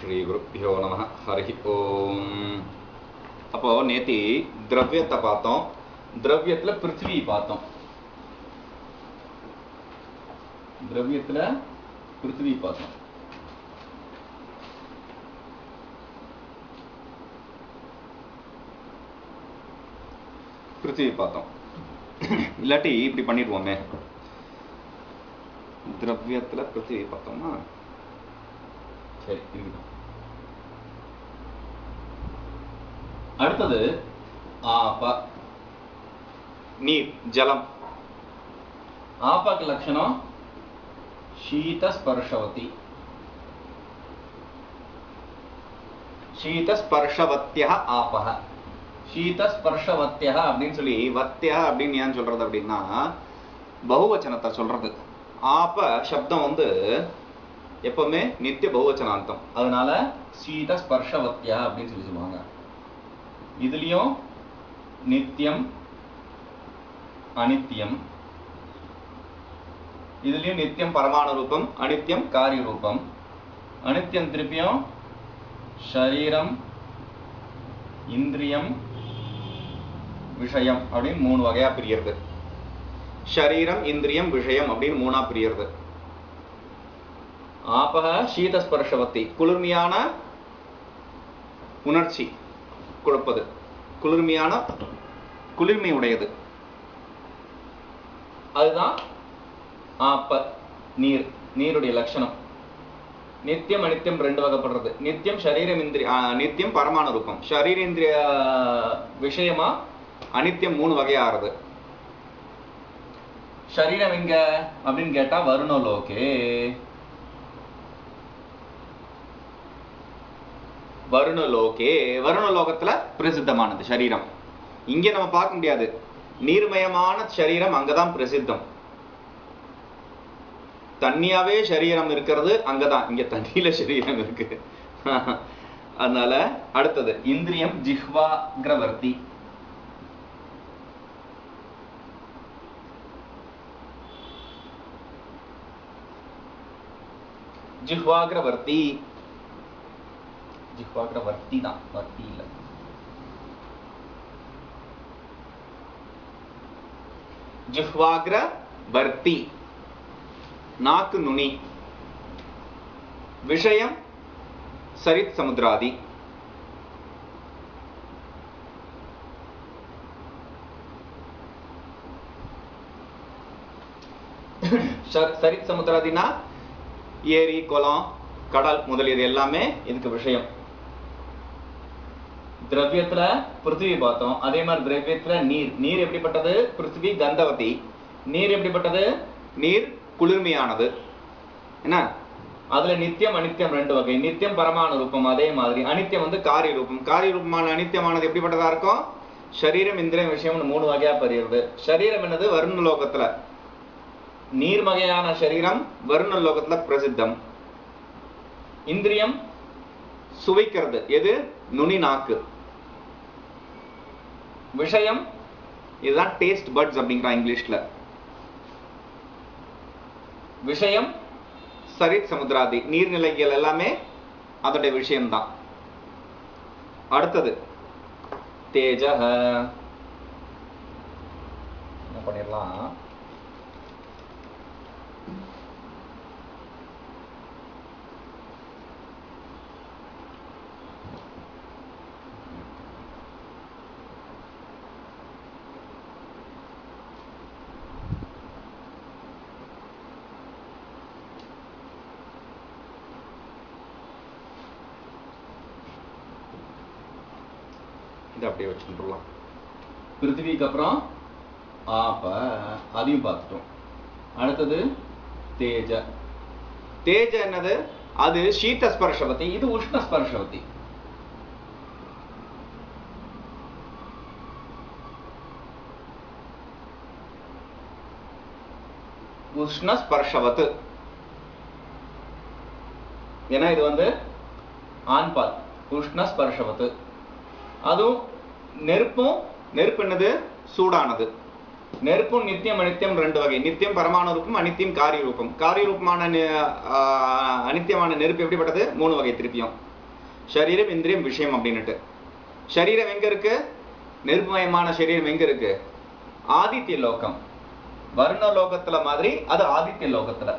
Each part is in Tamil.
श्री गुरुभ्यो नमः हरि ओम அப்போ நேத்தி திரவியத்தை பார்த்தோம். திரவியத்துல பிருத்திவி பார்த்தோம். திரவியத்துல பிருத்திவி பார்த்தோம். பிருத்திவி பார்த்தோம். இல்லாட்டி இப்படி பண்ணிடுவோமே, திரவியத்துல பிருத்திவி பார்த்தோம்னா சரி இருக்கட்டும். அடுத்தது ஆப, நீர், ஜலம். ஆபக்கு லட்சணம் शीतस्पर्शवती. शीतस्पर्शवत्यः आपः. शीतस्पर्शवत्यः அப்படின்னு சொல்லி வத்திய அப்படின்னு ஏன் சொல்றது அப்படின்னா பகுவச்சனத்தை சொல்றது. ஆப சப்தம் வந்து எப்பவுமே நித்திய பகுவச்சனாந்தம், அதனால शीतस्पर्शवत्यः அப்படின்னு சொல்லி சொல்லுவாங்க. இதுலயும் நித்தியம் அனித்தியம், இதுலயும் நித்தியம் பரமாணு ரூபம், அனித்தியம் காரிய ரூபம். அனித்தியம் திருப்பியும் சரீரம் இந்திரியம் விஷயம் அப்படின்னு மூணு வகையா பிரியறது. சரீரம் இந்திரியம் விஷயம் அப்படின்னு மூணா பிரியறது. ஆபக சீதஸ்பர்ஷவத்தி, குளிர்மையான உணர்ச்சி கொடுப்பது, குளிர்மையான குளிர்மை உடையது. அதுதான் ஆப்ப, நீர், நீருடைய லட்சணம். நித்தியம் அனித்தியம் ரெண்டு வகைப்படுறது. நித்தியம் சரீரம் இந்திரிய, நித்தியம் பரமாணு ரூபம், சரீரேந்திரிய விஷயமா அனித்தியம் மூணு வகையாகிறது. சரீரம் எங்க அப்படின்னு கேட்டா வருணலோகே. வருணலோகே, வருணலோகத்துல பிரசித்தமானது சரீரம். இங்க நம்ம பார்க்க முடியாது. நீர்மயமான சரீரம் அங்கதான் பிரசித்தம். தண்ணியாவே சரீரம் இருக்கிறது அங்கதான், இங்க தண்ணியில சரீரம் இருக்கு. அதனால அடுத்தது இந்திரியம் ஜிஹ்வாக்ரவர்த்தி. ஜிஹ்வாக்ரவர்த்தி, ஜிஹ்வாக்ரவர்த்தி தான், வர்த்தி இல்ல. ஜிஹ்வாக்ரவர்த்தி நாக்கு நுனி. விஷயம் சரித் சமுத்திராதி. சரித் சமுத்திராதினா ஏரி குளம் கடல் முதலியது எல்லாமே இதுக்கு விஷயம். திரவியத்துல பிருத்திவி பார்த்தோம். அதே மாதிரி திரவியத்துல நீர். நீர் எப்படிப்பட்டது? பிருத்திவி கந்தவதி. நீர் எப்படிப்பட்டது? நீர் குளிர்மையானது. என்ன, அதுல நித்தியம் அனித்தியம் ரெண்டு வகை. நித்தியம் பரமாணு ரூபம், அதே மாதிரி அனித்தியம் வந்து காரிய ரூபம். காரிய ரூபமான அனித்தியமானது எப்படிப்பட்டதா இருக்கும்? சரீரம் இந்திரியம் விஷயம் மூணு வகையா பெரியது. சரீரம் என்னது? வருண லோகத்துல. நீர் வகையான சரீரம் வருண லோகத்துல பிரசித்தம். இந்திரியம் சுவைக்கிறது, எது? நுனி, நாக்கு. விஷயம் இதுதான் டேஸ்ட் பட்ஸ் அப்படிங்கிற இங்கிலீஷ்ல. விஷயம் சரித் சமுத்திராதி, நீர்நிலைகள் எல்லாமே அதோடைய விஷயம்தான். அடுத்தது தேஜ. என்ன பண்ணிடலாம், அப்படியே வச்சுக்கலாம். பிருத்திவிக்கு அப்புறம் ஆப, அதையும் பார்த்துட்டோம். அடுத்தது தேஜ. தேஜ என்னது? அது சீத ஸ்பர்ஷவதி, இது உஷ்ண ஸ்பர்ஷவதி. உஷ்ண ஸ்பர்ஷவத், ஏன்னா இது வந்து ஆண்பால். உஷ்ண ஸ்பர்ஷவத். அதுவும் நெருப்பும், நெருப்பு என்னது? சூடானது. நெருப்பும் நித்தியம் அனித்தியம் ரெண்டு வகை. நித்தியம் பரமாணு ரூபம், அனித்தியம் காரிய ரூபம். காரிய ரூபமான அனித்தியமான நெருப்பு எப்படிப்பட்டது? மூணு வகை திருப்பியும். சரீரம் இந்திரியம் விஷயம் அப்படின்னுட்டு. சரீரம் எங்க இருக்கு? நெருப்புமயமான சரீரம் எங்க இருக்கு? ஆதித்ய லோகம். வருண லோகத்துல மாதிரி அது ஆதித்ய லோகத்துல.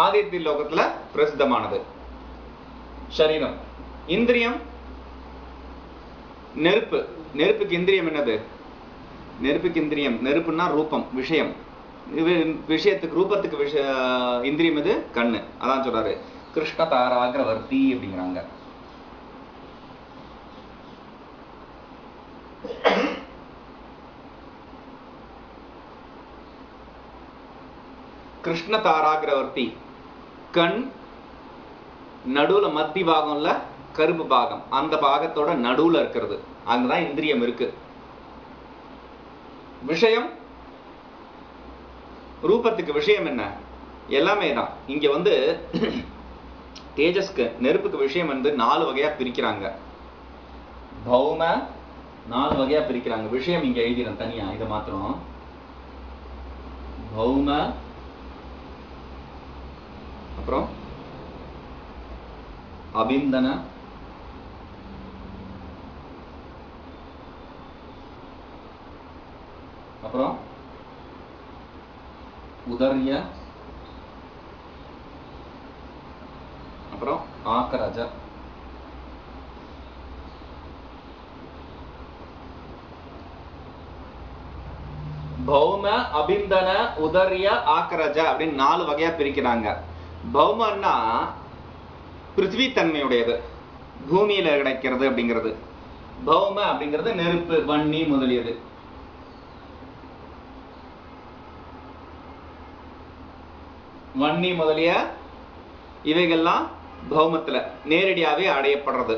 ஆதித்ய லோகத்துல பிரசித்தமானது சரீரம். இந்திரியம் நெருப்பு. நெருப்புக்கு இந்திரியம் என்னது? நெருப்புக்கு இந்திரியம், நெருப்புன்னா ரூபம், விஷயம். விஷயத்துக்கு ரூபத்துக்கு இந்திரியம் இது கண்ணு. அதான் சொல்றாரு கிருஷ்ண தாராகிரவர்த்தி அப்படிங்கிறாங்க. கிருஷ்ண தாராகிரவர்த்தி கண் நடுவுல மத்தி பாகம்ல கருப்பு பாகம், அந்த பாகத்தோட நடுவுல இருக்கிறது, அங்கதான் இந்திரியம் இருக்கு. விஷயம் ரூபத்துக்கு விஷயம் என்ன? எல்லாமே தான். இங்க வந்து தேஜஸ்க்கு நெருப்புக்கு விஷயம் வந்து 4 வகையா பிரிக்கிறாங்க. பௌம 4 வகையா பிரிக்கிறாங்க. விஷயம் இங்க எழுதிறேன் தனியா, இதை மாத்திரம். பௌம, அப்புறம் அபிந்தன, அப்புறம் உதர்ய, அப்புறம் ஆக்கரஜ. பௌம, அபிந்தன, உதர்ய, ஆக்கரஜ அப்படின்னு 4 வகையா பிரிக்கிறாங்க. பௌமன்னா பிருத்திவி தன்மையுடையது, பூமியில கிடைக்கிறது அப்படிங்கிறது. பௌம அப்படிங்கிறது நெருப்பு, வன்னி முதலியது. வன்னி முதலிய இவைகள்லாம் பௌமத்துல நேரடியாவே அடையப்படுறது.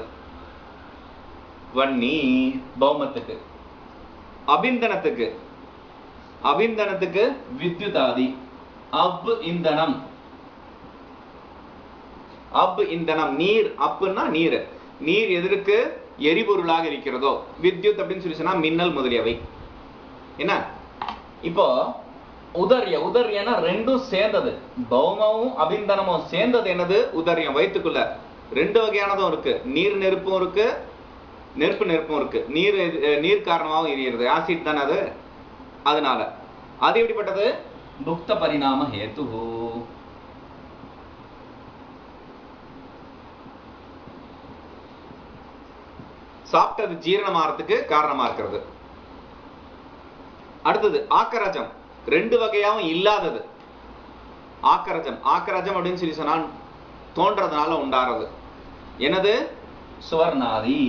வன்னி பௌமத்துக்கு. அபிந்தனத்துக்கு, அபிந்தனத்துக்கு வித்யுதாதி. அப் இந்தனம், அப் இந்தனம் நீர். அப்புன்னா நீர். நீர் எதற்கு எரிபொருளாக இருக்கிறதோ, வித்யுத் அப்படின்னு சொல்லி சொன்னா மின்னல் முதலியவை. என்ன இப்போ உதர்ய, உதர்யனா ரெண்டும் சேர்ந்தது. பௌமமும் அபிந்தனமும் சேர்ந்தது என்னது? உதர்யம். வயிற்றுக்குள்ள 2 வகையானதும் இருக்கு. நீர் நெருப்பும் இருக்கு, நெருப்பு நெருப்பும் இருக்கு. நீர் நீர் காரணமாகவும் எரிகிறது, ஆசிட் தானே அது. அதனால அது எப்படிப்பட்டது? புக்த பரிணாம ஹேத்து. சாப்பிட்டது ஜீரணமாறதுக்கு காரணமா இருக்கிறது. அடுத்தது ஆக்கரஜம், 2 வகையாவும் இல்லாதது. ஆக்கரஜம், ஆக்கரஜம் அப்படின்னு சொல்லி சொன்னா தோன்றதுனால உண்டாறது என்னது? சுவர்ணாதி.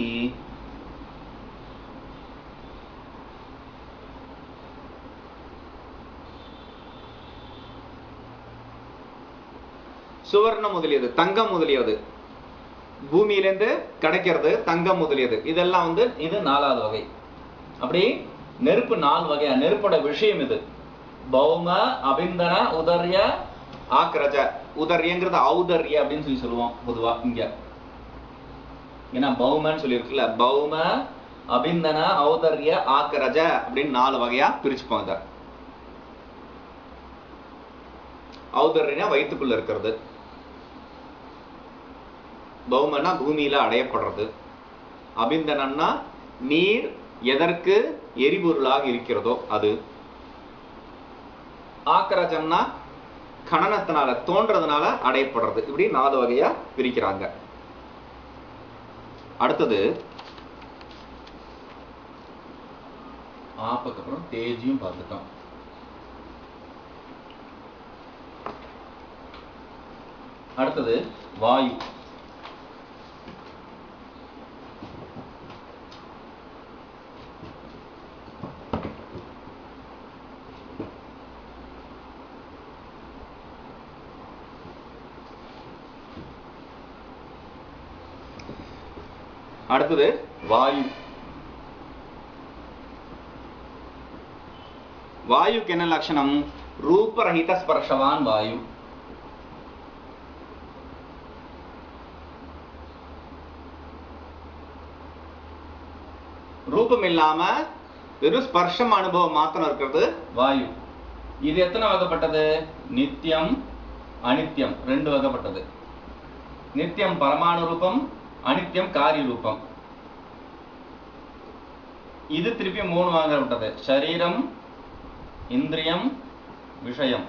சுவர்ணம் முதலியது, தங்கம் முதலியது, பூமியிலிருந்து கிடைக்கிறது, தங்கம் முதலியது. இதெல்லாம் வந்து இது 4வது வகை. அப்படி நெருப்பு 4 வகையா. நெருப்போட விஷயம் இது. பௌம, அபிந்தன, உதர்ய, ஆக்கரஜ. உதர்யங்கிறது ஔதர்ய அப்படின்னு சொல்லி சொல்லுவோம் பொதுவா இங்க. ஏன்னா பௌமன்னு சொல்லி இருக்குல்ல, பௌம, அபிந்தன, ஔதர்ய, ஆக்கரஜ அப்படின்னு 4 வகையா பிரிச்சுப்போம். இத ஔதர்யனா வயிற்றுக்குள்ள இருக்கிறது, பௌமனா பூமியில அடையப்படுறது, அபிந்தனம்னா நீர் எதற்கு எரிபொருளாக இருக்கிறதோ அது, ஆக்கரஜம்னா கணனத்தினால தோன்றதுனால அடையப்படுறது. இப்படி 4 வகையா பிரிக்கிறாங்க. அடுத்தது ஆப்புக்கு அப்புறம் தேஜியும் பார்த்துட்டோம். அடுத்தது வாயு. அடுத்தது வாயு. வாயுக்கு என்ன லட்சணம்? ரூபரஹித ஸ்பர்ஷவான் வாயு. ரூபம் இல்லாம வெறும் ஸ்பர்ஷம் அனுபவம் மாத்திரம் இருக்கிறது வாயு. இது எத்தனை வகைப்பட்டது? நித்தியம் அனித்தியம் ரெண்டு வகைப்பட்டது. நித்தியம் பரமாணு ரூபம், அனித்தியம் காரிய ரூபம். இது திருப்பி மூணு வகைப்பட்டது. சரீரம், இந்திரியம், விஷயம்.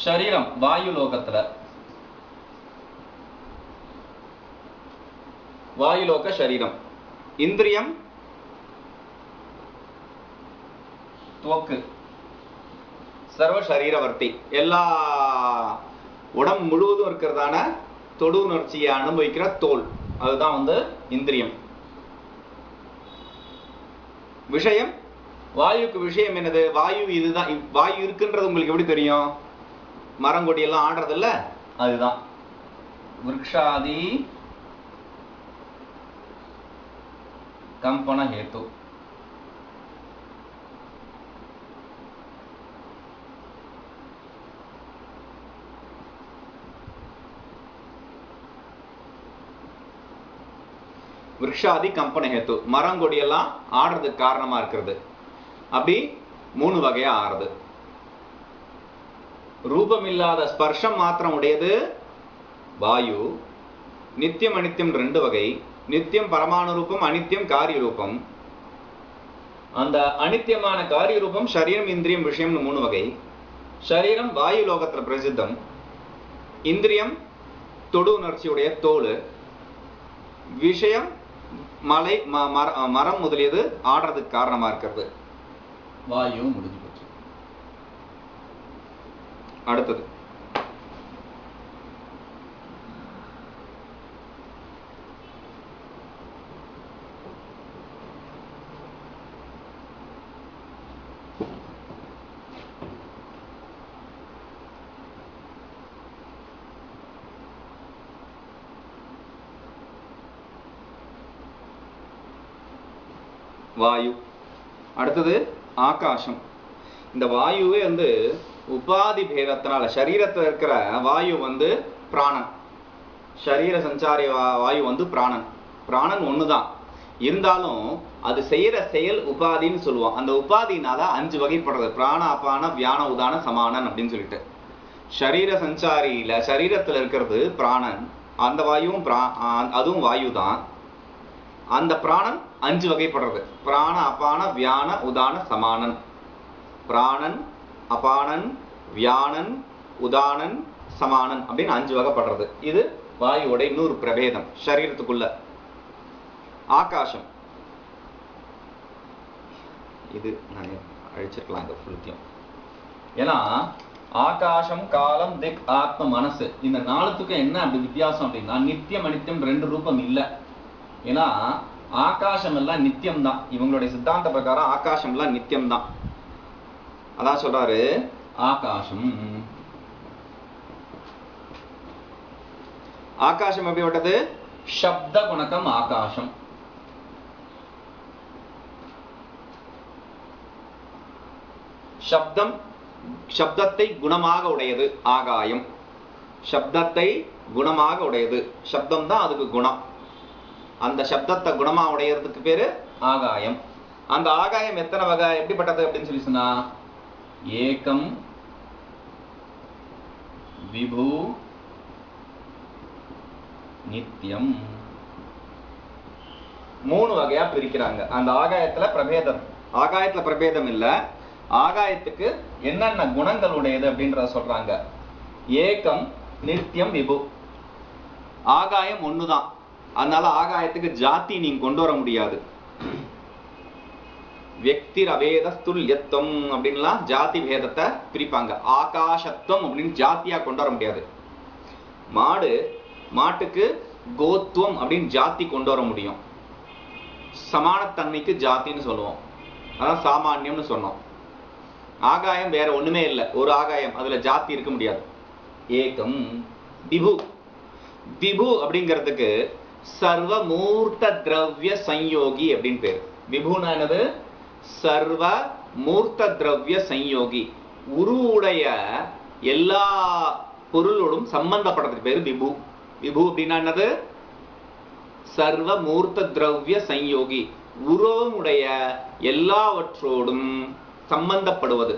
சரீரம் வாயு லோகத்துல, வாயுலோக சரீரம். இந்திரியம் துவக்கு, சர்வ சரீரவர்த்தி, எல்லா உடம்பு முழுவதும் இருக்கிறதான தொடு உணர்ச்சியை அனுபவிக்கிற தோல், அதுதான் இந்திரியம். விஷயம், வாயுக்கு விஷயம் என்னது? வாயு இதுதான். வாயு இருக்குன்றது உங்களுக்கு எப்படி தெரியும்? மரங்கொடி எல்லாம் ஆடுறது இல்ல, அதுதான். விருக்ஷாதி கம்பன ஹேத்து. விருக்ஷாதி கம்பன ஹேத்து, மரங்கொடி எல்லாம் ஆடுறதுக்கு காரணமா இருக்கிறது. அப்படி மூணு வகையா ஆறுது. ரூபமில்லாத ஸ்பர்ஷம் மாத்திரம் உடையது வாயு. நித்தியம் அனித்தியம் ரெண்டு வகை. நித்தியம் பரமாணு ரூபம், அனித்தியம் காரிய ரூபம். அந்த அனித்தியமான காரிய ரூபம் சரீரம், இந்திரியம், விஷயம்னு மூணு வகை. சரீரம் வாயு லோகத்துல பிரசித்தம். இந்திரியம் தொடு உணர்ச்சியுடைய தோல். விஷயம் மலை, மரம் முதலியது ஆடுறதுக்கு காரணமா இருக்கிறது. வாயு முடிஞ்சு போச்சு. அடுத்தது வாயு. அடுத்தது ஆகாசம். இந்த வாயுவே உபாதி பேதத்தினால சரீரத்தில் இருக்கிற வாயு பிராணன். சரீர சஞ்சாரி வாயு பிராணன். பிராணன் ஒண்ணுதான், இருந்தாலும் அது செய்யற செயல் உபாதின்னு சொல்லுவோம். அந்த உபாதினால 5 வகைப்படுறது. பிராண, அபான, வியான, உதான, சமானன் அப்படின்னு சொல்லிட்டு. சரீர சஞ்சாரியில சரீரத்துல இருக்கிறது பிராணன். அந்த வாயுவும் அதுவும் வாயு தான். அந்த பிராணன் 5 வகைப்படுறது. பிராண, அபான, வியான, உதான, சமானன். பிராணன், அபானன், வியானன், உதானன், சமானன் அப்படின்னு 5 வகைப்படுறது. இது வாயுவோட இன்னொரு பிரபேதம் சரீரத்துக்குள்ள. ஆகாசம், இது நான் அழிச்சிருக்கலாம் இந்த ஃபுல்த்தையும். ஏன்னா ஆகாசம், காலம், திக், ஆத்ம, மனசு, இந்த 4த்துக்கும் என்ன அப்படி வித்தியாசம் அப்படின்னா, நித்தியம் அனித்தியம் 2 ரூபம் இல்லை. ஏன்னா ஆகாசம் எல்லாம் நித்தியம் தான். இவங்களுடைய சித்தாந்த பிரகாரம் ஆகாசம் எல்லாம் நித்தியம் தான். அதான் சொல்றாரு ஆகாசம். ஆகாசம் எப்படிப்பட்டது? சப்த குணகம் ஆகாசம். சப்தம், சப்தத்தை குணமாக உடையது ஆகாயம். சப்தத்தை குணமாக உடையது, சப்தம் தான் அதுக்கு குணம். அந்த சப்தத்தை குணமா உடையறதுக்கு பேரு ஆகாயம். அந்த ஆகாயம் எத்தனை வகை, எப்படிப்பட்டது அப்படின்னு சொல்லி சொன்னா, ஏகம், விபு, நித்தியம், 3 வகையா பிரிக்கிறாங்க. அந்த ஆகாயத்துல பிரபேதம், ஆகாயத்துல பிரபேதம் இல்ல, ஆகாயத்துக்கு என்னென்ன குணங்கள் உடையது அப்படின்றத சொல்றாங்க. ஏகம், நித்தியம், விபு. ஆகாயம் ஒண்ணுதான், அதனால ஆகாயத்துக்கு ஜாதி நீங்க கொண்டு வர முடியாது. வியக்திர் அவேதஸ்துல்யத்துவம் அப்படின்லாம் ஜாதி பேதத்தை பிரிப்பாங்க. ஆகாசத்துவம் அப்படின்னு ஜாத்தியா கொண்டு வர முடியாது. மாட்டுக்கு கோத்துவம் அப்படின்னு ஜாதி கொண்டு வர முடியும். சமானத்தன்மைக்கு ஜாத்தின்னு சொல்லுவோம், அதான் சாமானியம்னு சொன்னோம். ஆகாயம் வேற ஒண்ணுமே இல்லை, ஒரு ஆகாயம், அதுல ஜாதி இருக்க முடியாது. ஏகம், விபு. விபு அப்படிங்கிறதுக்கு சர்வ மூர்த்த திரவிய சம்யோகி அப்படின்னு பேரு. விபுனா என்னது? சர்வ மூர்த்த திரவிய சம்யோகி. உருவுடைய எல்லா பொருளோடும் சம்பந்தப்படுறதுக்கு பேரு விபு. விபு அப்படின்னா என்னது? சர்வ மூர்த்த திரவிய சம்யோகி, உருவமுடைய எல்லாவற்றோடும் சம்பந்தப்படுவது.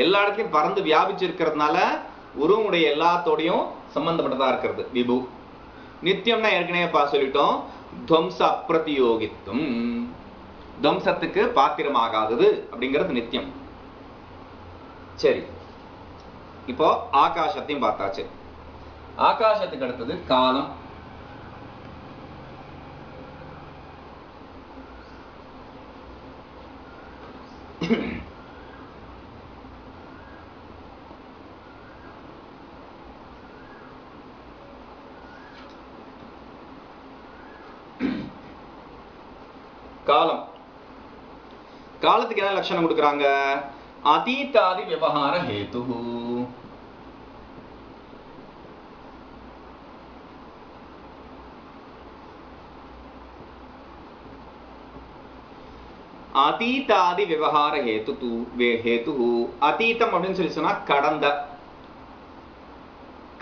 எல்லா இடத்துலையும் பறந்து வியாபிச்சு இருக்கிறதுனால உருவமுடைய எல்லாத்தோடையும் சம்பந்தப்பட்டதா இருக்கிறது விபு. நித்தியம்னா ஏற்கனவே சொல்லிட்டோம், துவம்ச அப்பிரதியோகித்துவம், துவம்சத்துக்கு பாத்திரமாகாதது அப்படிங்கிறது நித்தியம். சரி, இப்போ ஆகாசத்தையும் பார்த்தாச்சு. ஆகாசத்துக்கு அடுத்தது காலம். காலம், காலத்துக்கு என்ன லட்சணம் கொடுக்கறாங்க? அதீதாதி விவகார ஹேது. அதீதாதி விவகார ஹேது ஹேது. அதீதம் அப்படின்னு சொல்லி சொன்னா கடந்த,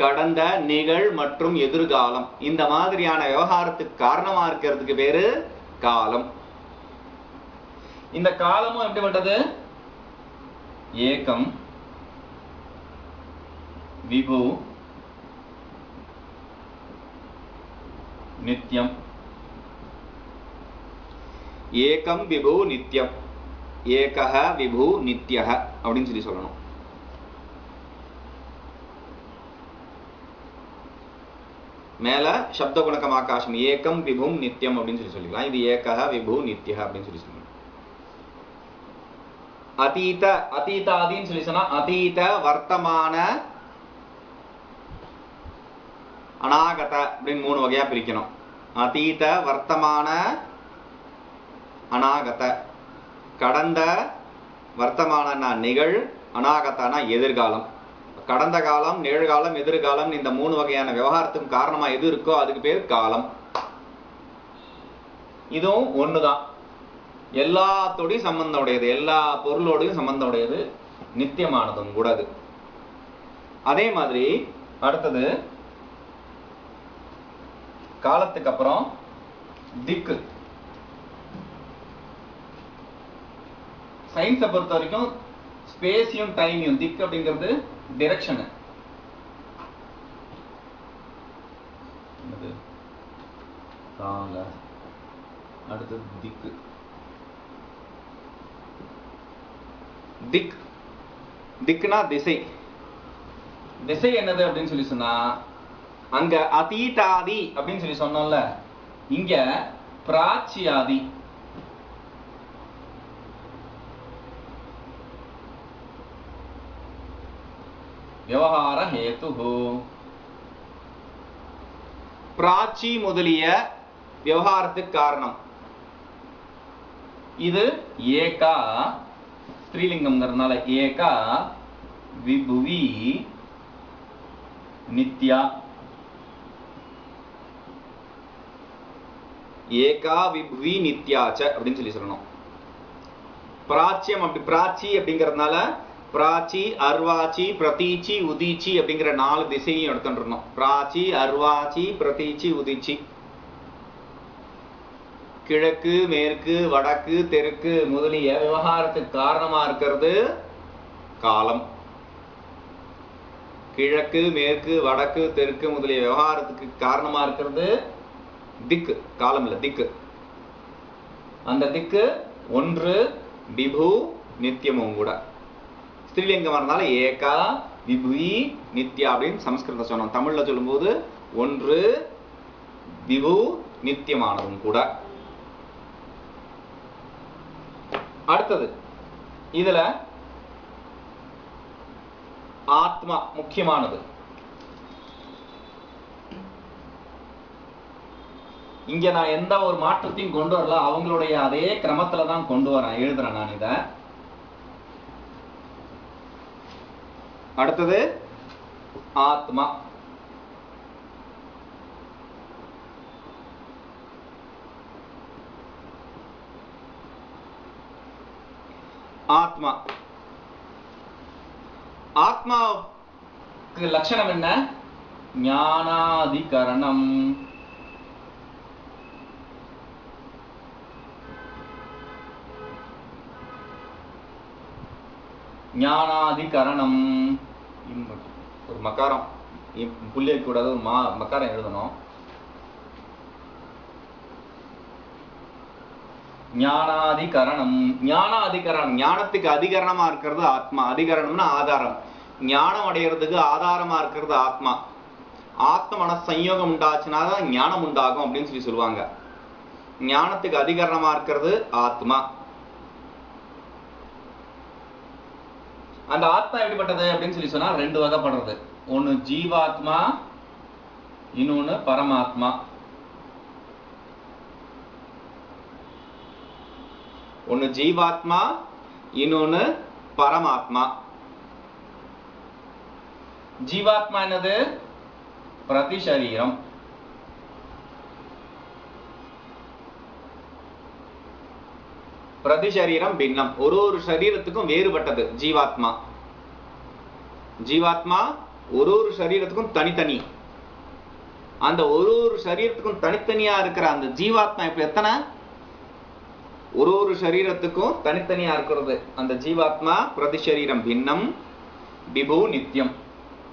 கடந்த, நிகழ் மற்றும் எதிர்காலம், இந்த மாதிரியான விவகாரத்துக்கு காரணமா இருக்கிறதுக்கு பேரு காலம். இந்த காலமும் எப்படிப்பட்டது? ஏகம் விபு நித்யம். ஏகம் விபு நித்யம், ஏகஹ விபு நித்யஹ அப்படின்னு சொல்லி சொல்லணும். மேல சப்த குணகம் ஆகாசம், ஏகம் விபும் நித்யம் அப்படின்னு சொல்லி சொல்லிக்கலாம். இது ஏகஹ விபு நித்யஹ அப்படின்னு சொல்லி சொல்லணும். அதீத, அதீதாதின்னு சொல்லி சொன்னா அதீத, வர்த்தமான, அநாகத அப்படின்னு 3 வகையா பிரிக்கணும். அதீத, வர்த்தமான, அநாகத. கடந்த, வர்த்தமான நிகழ், அநாகத்தானா எதிர்காலம். கடந்த காலம், நிகழ்காலம், எதிர்காலம், இந்த 3 வகையான விவகாரத்துக்கும் காரணமா எது இருக்கோ அதுக்கு பேர் காலம். இதுவும் ஒண்ணுதான், எல்லாத்தோடையும் சம்பந்தம் உடையது, எல்லா பொருளோடையும் சம்பந்தம் உடையது, நித்தியமானதும் கூட அது. அதே மாதிரி அடுத்தது காலத்துக்கு அப்புறம் திக்கு. சயின்ஸை பொறுத்த வரைக்கும் ஸ்பேஸையும் டைமையும், திக்கு அப்படிங்கிறது டிரெக்ஷன், கால, அடுத்தது திக்கு. திக், திக்குனா திசை. திசை என்னது அப்படின்னு சொல்லி சொன்னா, அங்க அதீதாதி அப்படின்னு சொல்லி சொன்னோம்ல, இங்க பிராச்சியாதி. விவகார ஹேது, பிராச்சி முதலிய விவகாரத்துக்கு காரணம். இது ஏகா ஸ்திரீலிங்கம்ங்கிறதுனால ஏகா விபுவி நித்யா. ஏகா விபுவி நித்யாச்ச அப்படின்னு சொல்லி சொல்லணும். பிராச்சியம், அப்படி பிராச்சி அப்படிங்கிறதுனால பிராச்சி, அர்வாச்சி, பிரதீச்சி, உதீச்சி அப்படிங்கிற 4 திசையும் எடுத்துட்டு இருந்தோம். பிராச்சி, அர்வாச்சி, பிரதீச்சி, உதீச்சி. கிழக்கு, மேற்கு, வடக்கு, தெற்கு முதலிய விவகாரத்துக்கு காரணமா இருக்கிறது காலம். கிழக்கு, மேற்கு, வடக்கு, தெற்கு முதலிய விவகாரத்துக்கு காரணமா இருக்கிறது திக்கு, காலம் இல்ல திக்கு. அந்த திக்கு ஒன்று விபு நித்தியமும் கூட. ஸ்திரீலிங்கம் இருந்தால ஏகா விபுவி நித்யா அப்படின்னு சமஸ்கிருதம் சொன்னோம். தமிழ்ல சொல்லும்போது ஒன்று விபு நித்தியமானதும் கூட. அடுத்தது இதுல ஆத்மா முக்கியமானது. இங்க நான் எந்த ஒரு மாற்றத்தையும் கொண்டு வரல, அவங்களுடைய அதே கிரமத்துல தான் கொண்டு வரேன், எழுதுறேன் நான் இத. அடுத்தது ஆத்மா. ஆத்மா, ஆத்மாவுக்கு லட்சணம் என்ன? ஞானாதிகரணம். ஞானாதிகரணம். ஒரு மக்காரம் புள்ளி வைக்க கூடாது, ஒரு மக்காரம் எழுதணும். ஞானாதிகரணம். ஞானாதிகரணம், ஞானத்துக்கு அதிகரணமா இருக்கிறது ஆத்மா. அதிகரணம்னா ஆதாரம். ஞானம் அடைகிறதுக்கு ஆதாரமா இருக்கிறது ஆத்மா. ஆத்ம மன சம்யோகம் உண்டாச்சுன்னா தான் ஞானம் உண்டாகும் அப்படின்னு சொல்லுவாங்க. ஞானத்துக்கு அதிகரணமா இருக்கிறது ஆத்மா. அந்த ஆத்மா எப்படிப்பட்டது அப்படின்னு சொன்னா ரெண்டு வகைப்படுறது. ஒன்னு ஜீவாத்மா, இன்னொன்னு பரமாத்மா. ஒன்னு ஜீவாத்மா, இன்னொன்னு பரமாத்மா. ஜீவாத்மா என்னது? பிரதிசரீரம். பிரதிசரீரம் பின்னம். ஒரு சரீரத்துக்கும் வேறுபட்டது ஜீவாத்மா. ஜீவாத்மா ஒரு சரீரத்துக்கும் தனித்தனி. அந்த ஒரு சரீரத்துக்கும் தனித்தனியா இருக்கிற அந்த ஜீவாத்மா இப்ப எத்தனை? ஒரு சரீரத்துக்கும் தனித்தனியா இருக்கிறது அந்த ஜீவாத்மா. பிரதிசரீரம் பின்னம், விபு நித்தியம்.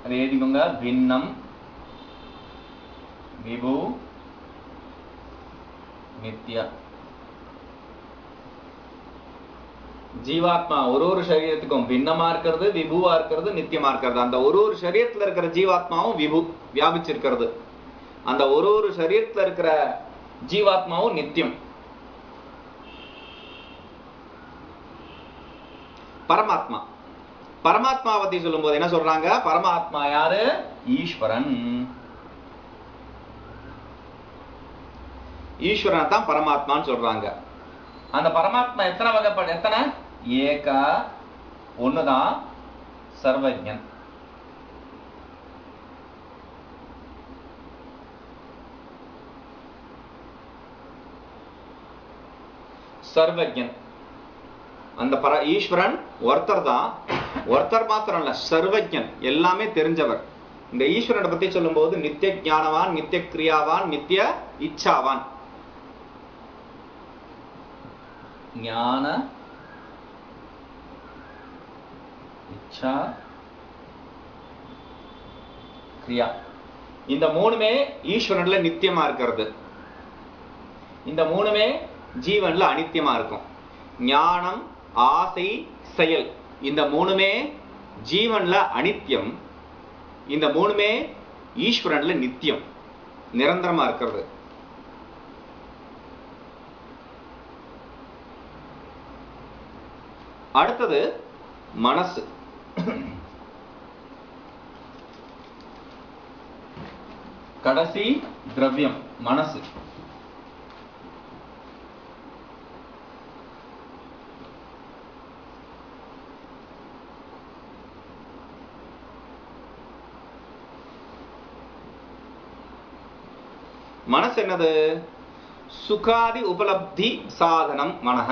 அதை எழுதிக்கோங்க. பின்னம், விபு, நித்யா. ஜீவாத்மா ஒரு சரீரத்துக்கும் பின்னமா இருக்கிறது, விபுவா இருக்கிறது, நித்தியமா இருக்கிறது. அந்த ஒரு சரீரத்துல இருக்கிற ஜீவாத்மாவும் விபு வியாபிச்சிருக்கிறது. அந்த ஒரு சரீரத்துல இருக்கிற ஜீவாத்மாவும் நித்தியம். பரமாத்மா. பரமாத்மா பத்தி சொல்லும் போது என்ன சொல்றாங்க? பரமாத்மா யாரு? ஈஸ்வரன். ஈஸ்வரன் தான் பரமாத்மான்னு சொல்றாங்க. அந்த பரமாத்மா எத்தனை வகைப்பட? எத்தனை? ஏக, ஒண்ணுதான், சர்வஜன். சர்வஜன். அந்த ஈஸ்வரன் ஒருத்தர் தான். ஒருத்தர் மாத்திரம் இல்ல, சர்வஜன், எல்லாமே தெரிஞ்சவர். இந்த ஈஸ்வரனை பத்தி சொல்லும் போது நித்திய ஞானவான், நித்திய கிரியாவான், நித்திய இச்சாவான். ஞான, இச்சா, கிரியா, இந்த மூணுமே ஈஸ்வரன்ல நித்தியமா இருக்கிறது. இந்த மூணுமே ஜீவன்ல அனித்தியமா இருக்கும். ஞானம், ஆசை, செயல், இந்த மூணுமே ஜீவன்ல அனித்தியம். இந்த மூணுமே ஈஸ்வரன்ல நித்தியம், நிரந்தரமா இருக்கிறது. அடுத்தது மனசு. கடைசி திரவியம் மனசு. மனசு என்னது? சுகாதி உபலப்தி சாதனம் மனஹ.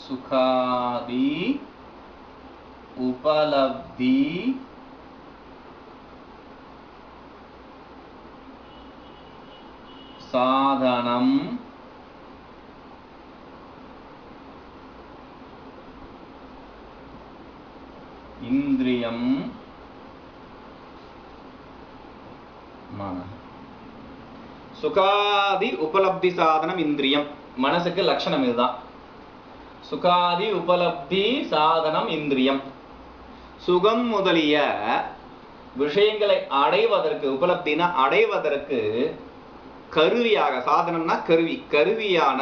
சுகாதி உபலப்தி சாதனம் இந்திரியம் மனஹ. சுகாதி உபலப்தி சாதனம் இந்திரியம். மனசுக்கு லட்சணம் இதுதான். சுகாதி உபலப்தி சாதனம் இந்திரியம். சுகம் முதலிய விஷயங்களை அடைவதற்கு, உபலப்தினா அடைவதற்கு கருவியாக, சாதனம்னா கருவி, கருவியான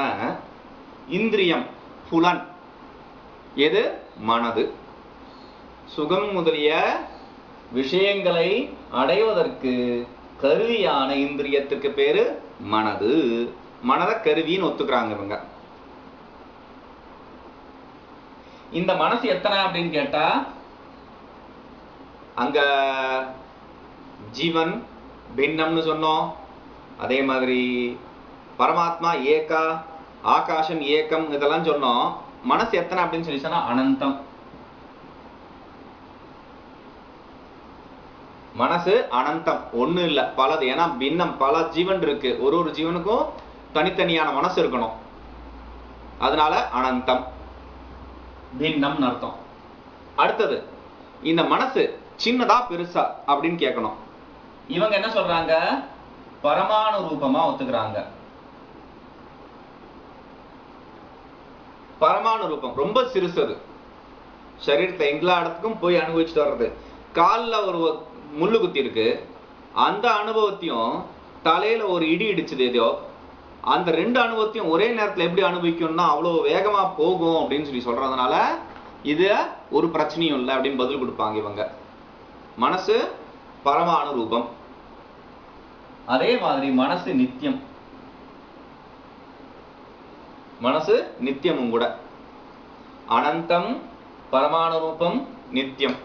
இந்திரியம், புலன் எது? மனது. சுகம் முதலிய விஷயங்களை அடைவதற்கு கருவியான இந்திரியத்திற்கு பேரு மனது. மனத கருவின்னு ஒத்துக்கிறாங்க இவங்க. இந்த மனசு எத்தனை அப்படின்னு கேட்டா, அங்க ஜீவன் பின்னம்னு சொன்னோம். அதே மாதிரி பரமாத்மா ஏகா, ஆகாசம் ஏகம், இதெல்லாம் சொன்னோம். மனசு எத்தனை அப்படின்னு சொல்லி சொன்னா அனந்தம். மனசு அனந்தம், ஒண்ணு இல்ல, பலது. ஏன்னா பின்னம், பல ஜீவன் இருக்கு. ஒரு ஜீவனுக்கும் தனித்தனியான மனசு இருக்கணும். அதனால அனந்தம். பின்னம்னு அர்த்தம். அடுத்தது இந்த மனசு சின்னதா பெருசா அப்படின்னு கேட்கணும். இவங்க என்ன சொல்றாங்க? பரமாணு ரூபமா ஒத்துக்கிறாங்க. பரமாணு ரூபம் ரொம்ப சிறுசது. சரீரத்தை எல்லா இடத்துக்கும் போய் அனுபவிச்சுட்டு வர்றது. காலில் ஒரு முள்ளு குத்தி இருக்கு, அந்த அனுபவத்தையும் தலையில ஒரு இடி இடிச்சது ஏதோ, அந்த ரெண்டு அனுபவத்தையும் ஒரே நேரத்தில் எப்படி அனுபவிக்கணும்னா அவ்வளோ வேகமா போகும் அப்படின்னு சொல்லி சொல்றதுனால இது ஒரு பிரச்சனையும் இல்லை அப்படின்னு பதில் கொடுப்பாங்க இவங்க. மனசு பரமாணு ரூபம். அதே மாதிரி மனசு நித்தியம். மனசு நித்தியமும் கூட. அனந்தம், பரமாணு ரூபம், நித்தியம்.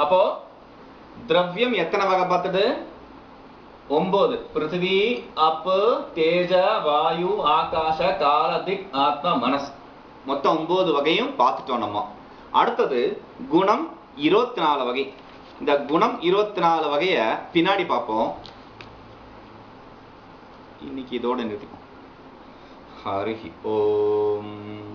அப்போ திரவியம் எத்தனை வகை பார்த்தது? 9. பிருத்திவி, அப்பு, தேஜ, வாயு, ஆகாஷ, கால, திக், ஆத்மா, மனஸ். மொத்தம் 9 வகையும் பார்த்துட்டோம் நம்ம. அடுத்தது குணம் 24 வகை. இந்த குணம் 24 வகைய பின்னாடி பார்ப்போம். இன்னைக்கு இதோட நிறுத்திப்போம். ஹரி ஓம்.